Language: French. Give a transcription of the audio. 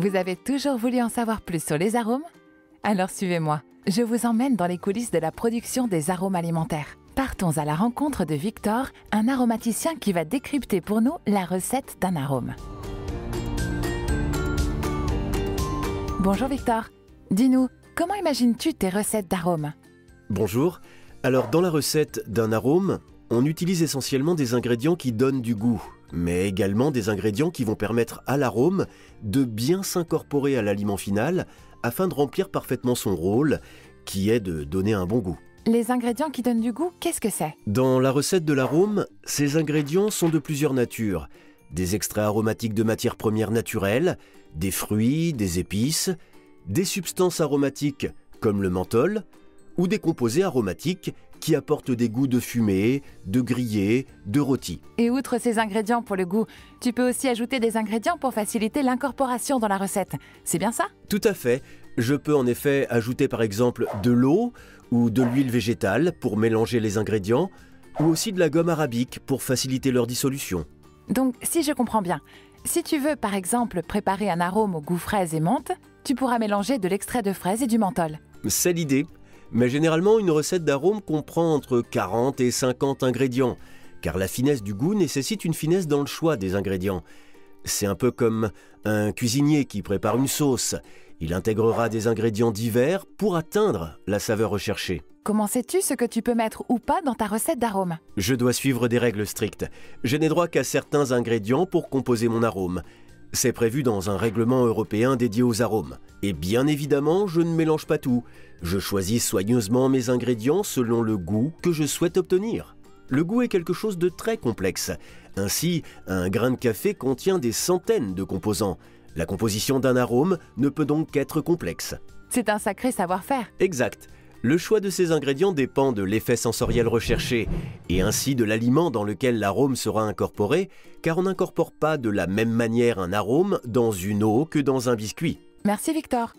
Vous avez toujours voulu en savoir plus sur les arômes? Alors suivez-moi, je vous emmène dans les coulisses de la production des arômes alimentaires. Partons à la rencontre de Victor, un aromaticien qui va décrypter pour nous la recette d'un arôme. Bonjour Victor, dis-nous, comment imagines-tu tes recettes d'arômes? Bonjour, alors dans la recette d'un arôme, on utilise essentiellement des ingrédients qui donnent du goût, mais également des ingrédients qui vont permettre à l'arôme de bien s'incorporer à l'aliment final afin de remplir parfaitement son rôle, qui est de donner un bon goût. Les ingrédients qui donnent du goût, qu'est-ce que c'est? Dans la recette de l'arôme, ces ingrédients sont de plusieurs natures. Des extraits aromatiques de matières premières naturelles, des fruits, des épices, des substances aromatiques comme le menthol, ou des composés aromatiques qui apportent des goûts de fumée, de grillé, de rôti. Et outre ces ingrédients pour le goût, tu peux aussi ajouter des ingrédients pour faciliter l'incorporation dans la recette. C'est bien ça? Tout à fait. Je peux en effet ajouter par exemple de l'eau ou de l'huile végétale pour mélanger les ingrédients, ou aussi de la gomme arabique pour faciliter leur dissolution. Donc, si je comprends bien, si tu veux par exemple préparer un arôme au goût fraise et menthe, tu pourras mélanger de l'extrait de fraise et du menthol. C'est l'idée. Mais généralement, une recette d'arôme comprend entre 40 et 50 ingrédients, car la finesse du goût nécessite une finesse dans le choix des ingrédients. C'est un peu comme un cuisinier qui prépare une sauce. Il intégrera des ingrédients divers pour atteindre la saveur recherchée. Comment sais-tu ce que tu peux mettre ou pas dans ta recette d'arôme? Je dois suivre des règles strictes. Je n'ai droit qu'à certains ingrédients pour composer mon arôme. C'est prévu dans un règlement européen dédié aux arômes. Et bien évidemment, je ne mélange pas tout. Je choisis soigneusement mes ingrédients selon le goût que je souhaite obtenir. Le goût est quelque chose de très complexe. Ainsi, un grain de café contient des centaines de composants. La composition d'un arôme ne peut donc qu'être complexe. C'est un sacré savoir-faire. Exact. Le choix de ces ingrédients dépend de l'effet sensoriel recherché et ainsi de l'aliment dans lequel l'arôme sera incorporé, car on n'incorpore pas de la même manière un arôme dans une eau que dans un biscuit. Merci Victor.